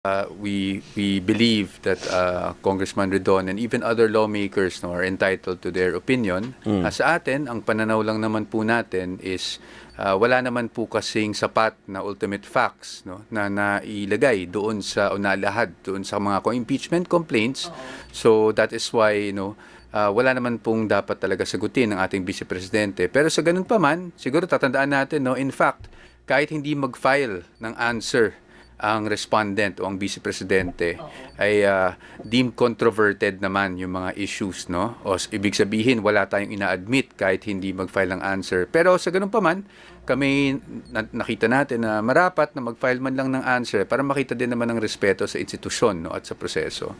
We believe that Congressman Redon and even other lawmakers are entitled to their opinion. Sa atin, ang pananaw lang naman po natin is wala naman po kasing sapat na ultimate facts na nailagay doon sa o nalahad doon sa mga impeachment complaints. So that is why wala naman pong dapat talaga sagutin ng ating Vice Presidente. Pero sa ganun pa man, siguro tatandaan natin, in fact, kahit hindi mag-file ng answer ang respondent o ang Vice Presidente ay deemed controverted naman yung mga issues, O ibig sabihin, wala tayong ina-admit kahit hindi mag-file ng answer. Pero sa ganun pa man, kami nakita natin na marapat na mag-file man lang ng answer para makita din naman ng respeto sa institusyon at sa proseso.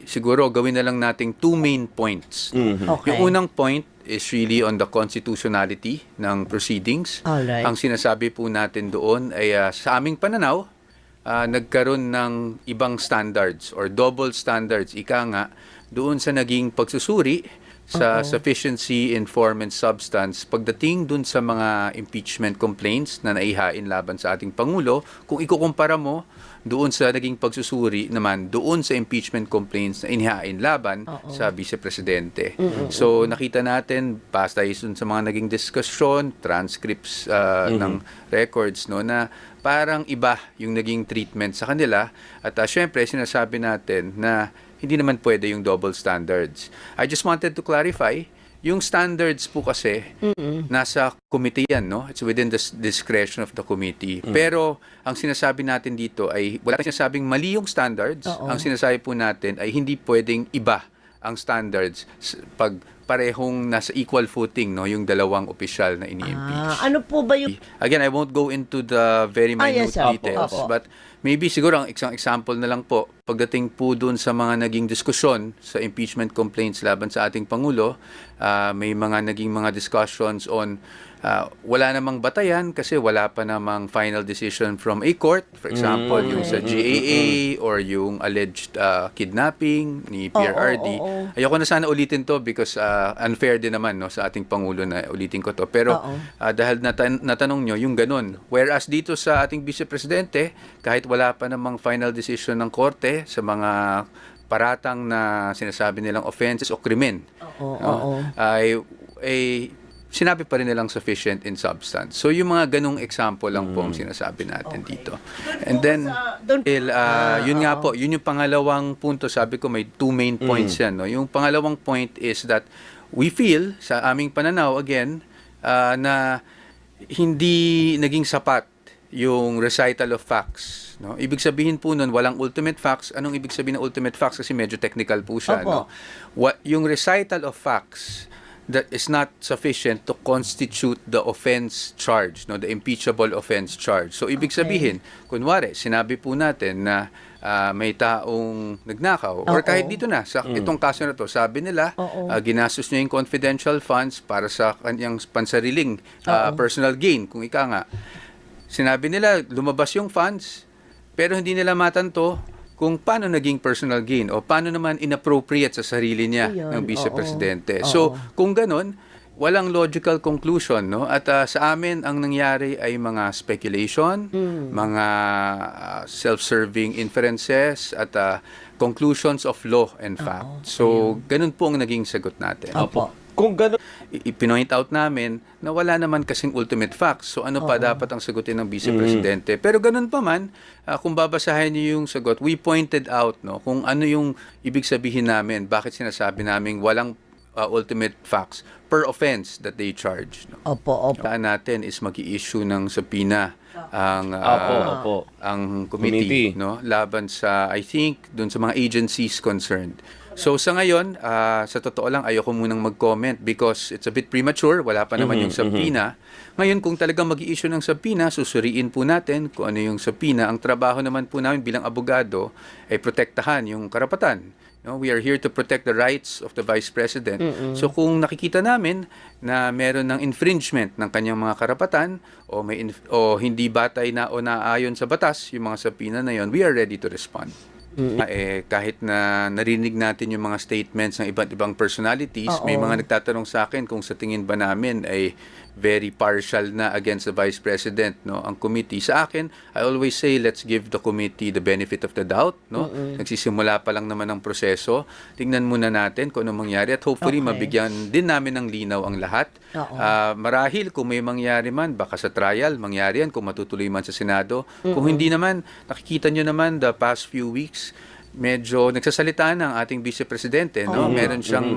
Siguro gawin na lang nating two main points. Okay. Yung unang point is really on the constitutionality ng proceedings. Alright. Ang sinasabi po natin doon ay sa aming pananaw, nagkaroon ng ibang standards or double standards, ika nga, doon sa naging pagsusuri sa sufficiency in form and substance pagdating doon sa mga impeachment complaints na naihain laban sa ating Pangulo. Kung ikukumpara mo doon sa naging pagsusuri naman doon sa impeachment complaints na inihain laban sa Vice Presidente. So nakita natin, basta yun sa mga naging diskusyon, transcripts ng records, na parang iba yung naging treatment sa kanila. At syempre, sinasabi natin na hindi naman pwede yung double standards. I just wanted to clarify, yung standards po kasi nasa committee yan, It's within the discretion of the committee. Pero ang sinasabi natin dito ay wala tayong sinasabing mali yung standards. Ang sinasabi po natin ay hindi pwedeng iba ang standards pag parehong nasa equal footing, yung dalawang opisyal na ini-impeach. Ano po ba yung... Again, I won't go into the very minute details, but maybe siguro ang isang example na lang po, pagdating po dun sa mga naging diskusyon sa impeachment complaints laban sa ating Pangulo, may mga naging mga discussions on wala namang batayan kasi wala pa namang final decision from a court. For example, yung sa GAA or yung alleged kidnapping ni PRRD. Ayoko na sana ulitin to because unfair din naman sa ating Pangulo na ulitin ko to. Pero dahil natanong nyo yung ganun. Whereas dito sa ating Vice Presidente, kahit wala pa namang final decision ng korte sa mga paratang na sinasabi nilang offenses o krimen, ay sinabi pa rin nilang sufficient in substance. So yung mga ganong example lang po ang sinasabi natin dito. And then, yun nga po, yun yung pangalawang punto. Sabi ko may two main points yan. Yung pangalawang point is that we feel, sa aming pananaw, again, na hindi naging sapat yung recital of facts. Ibig sabihin po nun, walang ultimate facts. Anong ibig sabihin ng ultimate facts? Kasi medyo technical po siya. Yung recital of facts that is not sufficient to constitute the offense charge, the impeachable offense charge. So, ibig sabihin, kunwari, sinabi po natin na may taong nagnakaw, or kahit dito na, sa itong kaso na to, sabi nila, ginastos niya yung confidential funds para sa kanyang pansariling personal gain, kung ika nga. Sinabi nila, lumabas yung funds, pero hindi nila matanto kung paano naging personal gain o paano naman inappropriate sa sarili niya ng Vice Presidente. So, kung ganon, walang logical conclusion, At sa amin, ang nangyari ay mga speculation, mga self-serving inferences, at conclusions of law and fact. So, ganun po ang naging sagot natin. Kung gano'n, I-point out namin na wala naman kasing ultimate facts. So ano pa dapat ang sagutin ng Vice Presidente? Pero ganun pa man, kung babasahin niyo yung sagot, we pointed out kung ano yung ibig sabihin namin, bakit sinasabi namin walang ultimate facts per offense that they charge. Ang natin is mag-i-issue ng subpoena ang committee, laban sa, I think, dun sa mga agencies concerned. So sa ngayon, sa totoo lang, ayoko munang mag-comment because it's a bit premature, wala pa naman yung subpoena. Ngayon, kung talagang mag-i-issue ng subpoena, susuriin po natin kung ano yung subpoena. Ang trabaho naman po namin bilang abogado ay protektahan yung karapatan. We are here to protect the rights of the Vice President. So kung nakikita namin na meron ng infringement ng kanyang mga karapatan o hindi batay na o naayon sa batas yung mga subpoena na yon, we are ready to respond. Kahit na narinig natin yung mga statements ng iba't ibang personalities, may mga nagtatanong sa akin kung sa tingin ba namin ay very partial na against the Vice President, no, ang committee. Sa akin, I always say, let's give the committee the benefit of the doubt, no? Nagsisimula pa lang naman ang proseso. Tingnan muna natin kung ano mangyari at hopefully mabigyan din namin ng linaw ang lahat. Marahil kung may mangyari man, baka sa trial, mangyari yan kung matutuloy man sa Senado. Kung hindi naman, nakikita nyo naman the past few weeks, medyo nagsasalita ng ating Vice Presidente, no? Meron siyang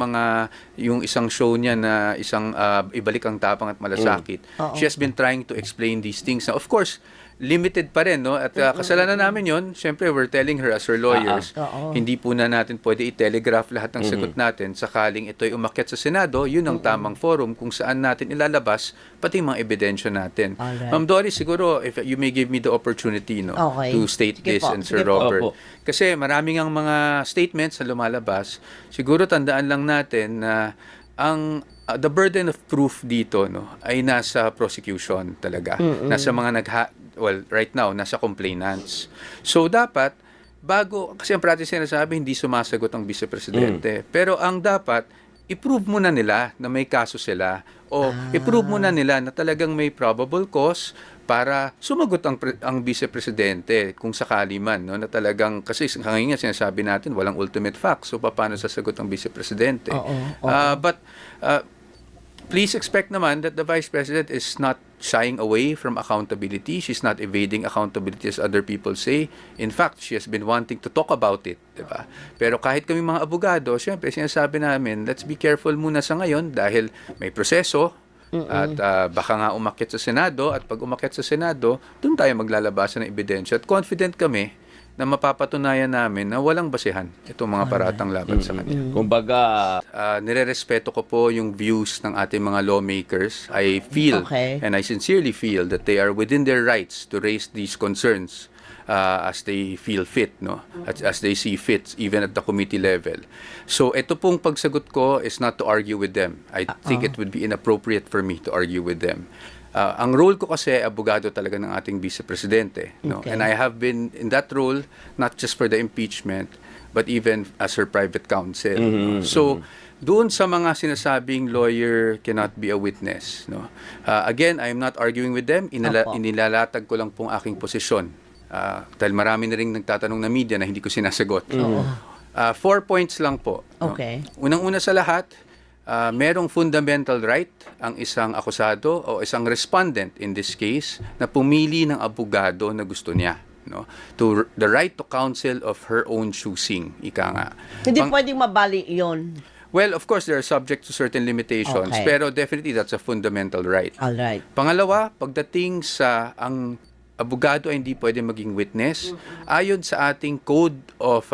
yung isang show niya na isang ibalik ang tapang at malasakit. She has been trying to explain these things. Now, of course, limited pa rin, no? At kasalanan namin yon. Siyempre, we're telling her as her lawyers, hindi po na natin pwede i-telegraph lahat ng sagot natin. Sakaling ito'y umakyat sa Senado, yun ang tamang forum kung saan natin ilalabas pati mga ebidensya natin. Ma'am Doris, siguro, if you may give me the opportunity, no, to state this, and Sir Robert. Kasi maraming ang mga statements na lumalabas. Siguro tandaan lang natin na ang the burden of proof dito, no, ay nasa prosecution talaga. Nasa mga right now, nasa complainants. So, dapat, kasi ang practice sinasabi, hindi sumasagot ang Vice Presidente. Pero ang dapat, i-prove muna nila na may kaso sila o i-prove muna nila na talagang may probable cause para sumagot ang Vice Presidente kung sakali man, no, na talagang, kasi ngayon nga sinasabi natin, walang ultimate facts. So, paano sasagot ang Vice Presidente? But, please expect naman that the Vice President is not shying away from accountability. She's not evading accountability as other people say. In fact, she has been wanting to talk about it, diba? Pero kahit kami mga abogado, syempre sinasabi namin, let's be careful muna sa ngayon dahil may proseso at baka nga umakyat sa Senado at pag umakyat sa Senado, doon tayo maglalabasan ng ebidensya at confident kami na mapapatunayan namin na walang basehan itong mga paratang laban sa kanila. Kumbaga, nirerespeto ko po yung views ng ating mga lawmakers. I feel and I sincerely feel that they are within their rights to raise these concerns as they feel fit, no? As they see fit, even at the committee level. So, ito pong pagsagot ko is not to argue with them. I think it would be inappropriate for me to argue with them. Ang role ko kasi, abogado talaga ng ating Vice Presidente. No? And I have been in that role, not just for the impeachment, but even as her private counsel. So, doon sa mga sinasabing lawyer cannot be a witness. No? Again, I am not arguing with them. Inilalatag ko lang pong aking posisyon. Dahil marami na rin nagtatanong na media na hindi ko sinasagot. 4 points lang po. No? Unang-una sa lahat, merong fundamental right ang isang akusado o isang respondent in this case na pumili ng abogado na gusto niya, no, to the right to counsel of her own choosing, ika nga. Hindi pwedeng mabali 'yon. Well, of course, they are subject to certain limitations, pero definitely that's a fundamental right. All right. Pangalawa, pagdating sa ang abogado ay hindi pwede maging witness. Ayon sa ating Code of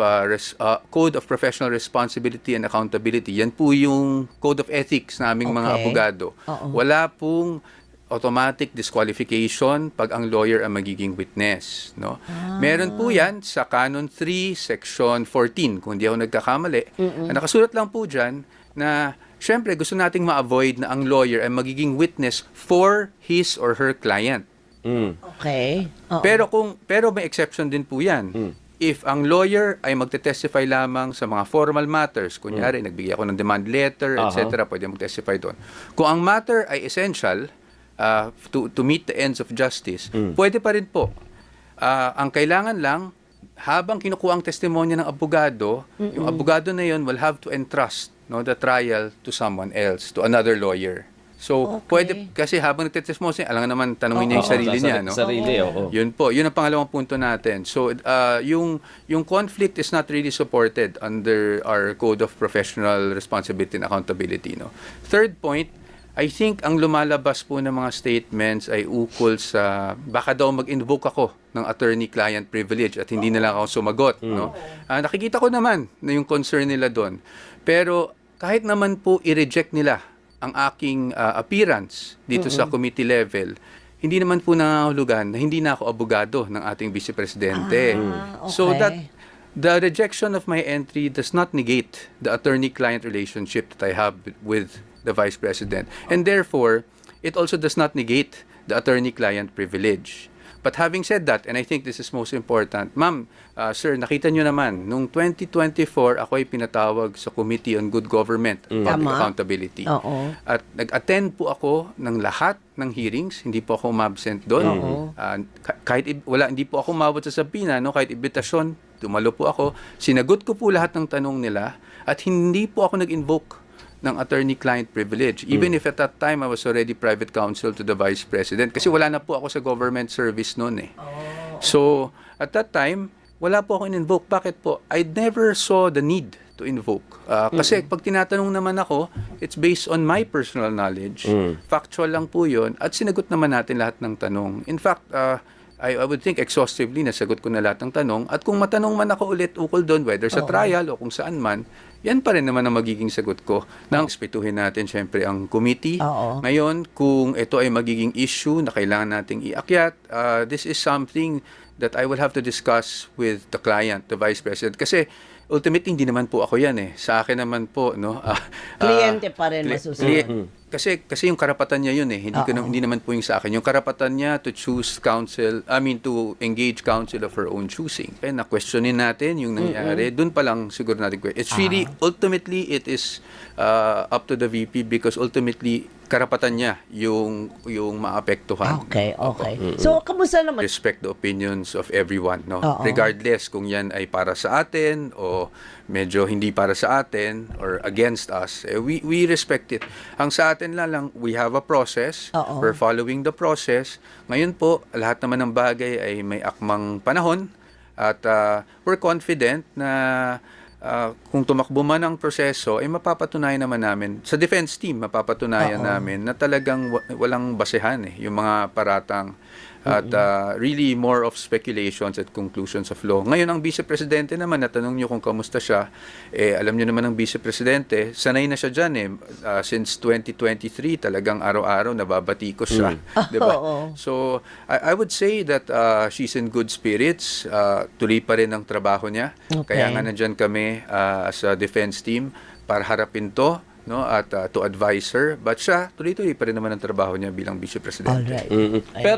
Professional Responsibility and Accountability, yan po yung Code of Ethics naming mga abogado. Wala pong automatic disqualification pag ang lawyer ang magiging witness. No? Meron po yan sa Canon 3, Section 14, kung hindi ako nagkakamali. Nakasulat lang po dyan na syempre gusto nating ma-avoid na ang lawyer ay magiging witness for his or her client. Pero may exception din po 'yan. If ang lawyer ay magte-testify lamang sa mga formal matters, kunyari nagbigay ako ng demand letter, etc., pwede mag-testify doon. Kung ang matter ay essential to meet the ends of justice, pwede pa rin po. Ang kailangan lang, habang kinukuha ang testimonya ng abogado, yung abogado na 'yon will have to entrust, no, the trial to someone else, to another lawyer. So, pwede, kasi habang nagtetestimony, alam naman, tanungin niya yung sarili niya, no? Yun po, yun ang pangalawang punto natin. So, yung conflict is not really supported under our Code of Professional Responsibility and Accountability, no? Third point, I think ang lumalabas po ng mga statements ay ukol sa, baka daw mag-invoke ako ng attorney-client privilege at hindi nila ako sumagot, no? Nakikita ko naman na yung concern nila doon. Pero, kahit naman po i-reject nila ang aking appearance dito sa committee level, hindi naman po nangangahulugan na hindi na ako abogado ng ating Vice Presidente. So that the rejection of my entry does not negate the attorney-client relationship that I have with the Vice President. And therefore, it also does not negate the attorney-client privilege. But having said that, and I think this is most important, ma'am, sir, nakita nyo naman, nung 2024, ako ay pinatawag sa Committee on Good Government and Public Tama. Accountability. Oo. At nag-attend po ako ng lahat ng hearings, hindi po ako umabsent doon. Hindi po ako umabot sa sabina, no, kahit imbitasyon, dumalo po ako. Sinagot ko po lahat ng tanong nila at hindi po ako nag-invoke ng attorney-client privilege. Even if at that time I was already private counsel to the Vice President. Kasi wala na po ako sa government service noon eh. So, at that time, wala po ako in-invoke. Bakit po? I never saw the need to invoke. Kasi pag tinatanong naman ako, it's based on my personal knowledge. Factual lang po yun. At sinagot naman natin lahat ng tanong. In fact, I would think exhaustively nasagot ko na lahat ng tanong. At kung matanong man ako ulit ukol doon, whether sa trial o kung saan man, yan pa rin naman ang magiging sagot ko. Nang respetuhin natin syempre ang committee. Ngayon, kung ito ay magiging issue na kailangan nating iakyat, this is something that I will have to discuss with the client, the Vice President. Kasi ultimately, hindi naman po ako yan eh. Sa akin naman po, no? Kliyente pa rin masusunod. Kasi yung karapatan niya yun eh. Hindi naman po yung sa akin. Yung karapatan niya to choose counsel, to engage counsel of her own choosing. Kaya na-questionin natin yung nangyari. Doon pa lang siguro natin. It's really, ultimately, it is up to the VP because ultimately, karapatan niya yung maapektuhan. Okay. So, kamusta naman? Respect the opinions of everyone, no? Regardless kung yan ay para sa atin o medyo hindi para sa atin or against us, we respect it. Ang sa atin lang, we have a process. We're following the process. Ngayon po, lahat naman ng bagay ay may akmang panahon at we're confident na kung tumakbo man ang proseso, ay mapapatunayan naman namin, sa defense team, mapapatunayan namin na talagang walang basehan yung mga paratang at really more of speculations at conclusions of law. Ngayon, ang Vice Presidente naman, natanong niyo kung kamusta siya, alam niyo naman ang Vice Presidente, sanay na siya dyan since 2023, talagang araw-araw nababati ko siya. Diba? So, I would say that she's in good spirits, tuloy pa rin ang trabaho niya. Kaya nga nandyan kami as a defense team para harapin to, no, at to advise her. But siya, tuloy-tuloy pa rin naman ang trabaho niya bilang Vice Presidente. Alright. Pero